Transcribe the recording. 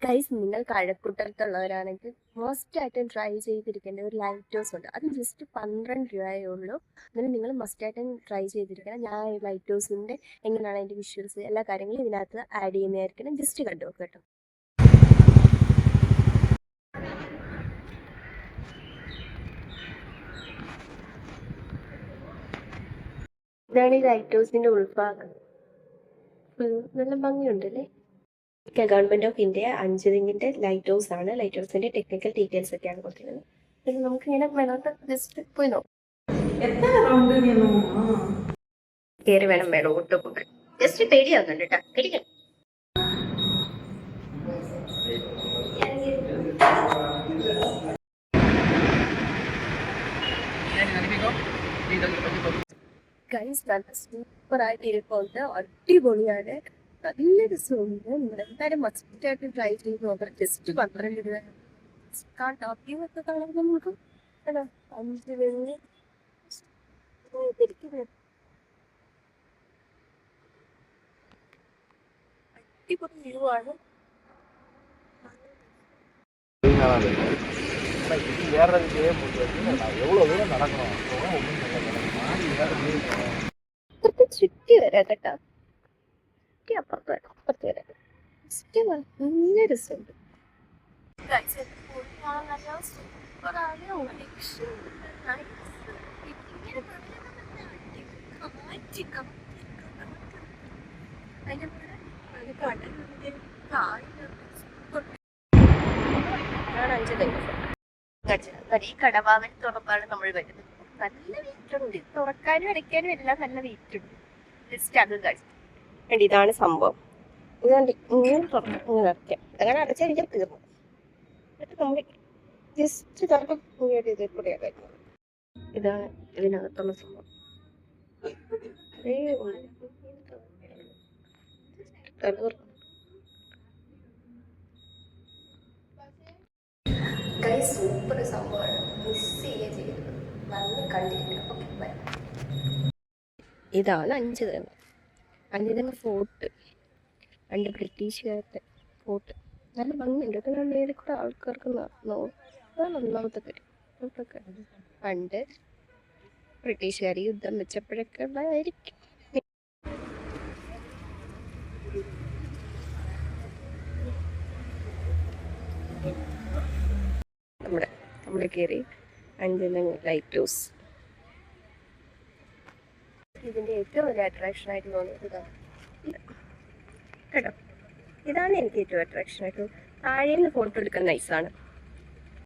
Guys, നിങ്ങൾ കഴക്കൂട്ടത്തുള്ളവരാണെങ്കിൽ മസ്റ്റായിട്ടും try ചെയ്തിരിക്കേണ്ട ഒരു ലൈറ്റ് ഹൗസ് ഉണ്ട്. അത് ജസ്റ്റ് 12 രൂപയേ ഉള്ളൂ. അതിന് നിങ്ങൾ മസ്റ്റായിട്ടും ട്രൈ ചെയ്തിരിക്കണം. ഞാൻ ഈ ലൈറ്റ് ഹൗസിൻ്റെ എങ്ങനെയാണ് അതിൻ്റെ വിഷ്വൽസ് എല്ലാ കാര്യങ്ങളും ഇതിനകത്ത് ആഡ് ചെയ്യുന്നതായിരിക്കണം. ജസ്റ്റ് കണ്ടു നോക്കുക കേട്ടോ. ഇതാണ് ഈ ലൈറ്റ് ഹൗസിൻ്റെ ഉൾഭാഗം. നല്ല ഭംഗിയുണ്ടല്ലേ. ഗവൺമെന്റ് ഓഫ് ഇന്ത്യ 5 റിങ്ങിന്റെ ലൈറ്റ് ഹൗസ് ആണ്. ലൈറ്റ് ഹൗസിന്റെ ടെക്നിക്കൽ ഡീറ്റെയിൽസ് ഒക്കെയാണ് കൊടുക്കുന്നത്. പിന്നെ നമുക്ക് ഇങ്ങനെ മേലോട്ട് ജസ്റ്റ് പോയി നോക്കാം. കയറി വേണം മേലോട്ട് പോകാൻ. ജസ്റ്റ് പേടിയാവുന്നുണ്ട് കേട്ടോ. പേടിക്കണം. ഗൈസ്, നല്ല സൂപ്പർ ആയിട്ട് ഇരിപ്പുണ്ട്. അടിപൊളിയാണ്. നല്ല രസമുണ്ട്. നിങ്ങൾ എന്തായാലും മസ്റ്റായിട്ട് ട്രൈ ചെയ്ത് നോക്കാം. ജസ്റ്റ് 12 രൂപ. ടോപ്പിംഗ് ഒക്കെ കാണാൻ നമുക്ക് 5 വെള്ളി അടിപൊളി വ്യൂ ആണ്. ചുറ്റി വരാം കേട്ടോ. അപ്പുറത്ത് വരാം. നല്ല രസമുണ്ട്. ഈ കടവാവൻ തുറപ്പാണ് നമ്മൾ വരുന്നത്. നല്ല വെയിറ്റുണ്ട്. തുറക്കാനും അടയ്ക്കാനും എല്ലാം നല്ല വെയിറ്റുണ്ട്. ജസ്റ്റ് അത് കഴിച്ചു. ഇതാണ് സംഭവം. ഇതുകൊണ്ട് ഇങ്ങനെ തുറക്കാം, ഇങ്ങനെ അടയ്ക്കാം. അങ്ങനെ അടച്ചാൽ എനിക്ക് തീർന്നു. എന്നിട്ട് നമ്മൾ ജസ്റ്റ് ചിലപ്പോൾ ഇങ്ങോട്ട് ഇതിൽ കൂടെ ആകാം. ഇതാണ് ഇതിനകത്തുള്ള സംഭവം. സൂപ്പർ സംഭവമാണ്. മിസ് ചെയ്യുക ചെയ്യരുത്. നല്ല കണ്ടിരിക്കണം. Okay, by. ഇതാണ് 5 തെങ്ങ്. 5 തെങ്ങ് ഫോർട്ട്. 2 ബ്രിട്ടീഷുകാരുടെ ഫോർട്ട്. നല്ല ഭംഗിയുണ്ട്. ഇതൊക്കെ നേരെ കൂടെ ആൾക്കാർക്ക് നടന്നു. അതാണ് ഒന്നാമത്തെ കാര്യം. ഇതൊക്കെ പണ്ട് ബ്രിട്ടീഷുകാർ യുദ്ധം വെച്ചപ്പോഴൊക്കെ ഉള്ളതായിരിക്കും. നമ്മുടെ കയറി 5 തെങ്ങ് ലൈറ്റ് ഹൗസ്. ഇതിൻ്റെ ഏറ്റവും വലിയ അട്രാക്ഷൻ ആയിട്ട് തോന്നിയത് ഇതാണ് കേട്ടോ. ഇതാണ് എനിക്ക് ഏറ്റവും അട്രാക്ഷൻ ആയിട്ട്. താഴേന്ന് ഫോട്ടോ എടുക്കാൻ നൈസാണ്.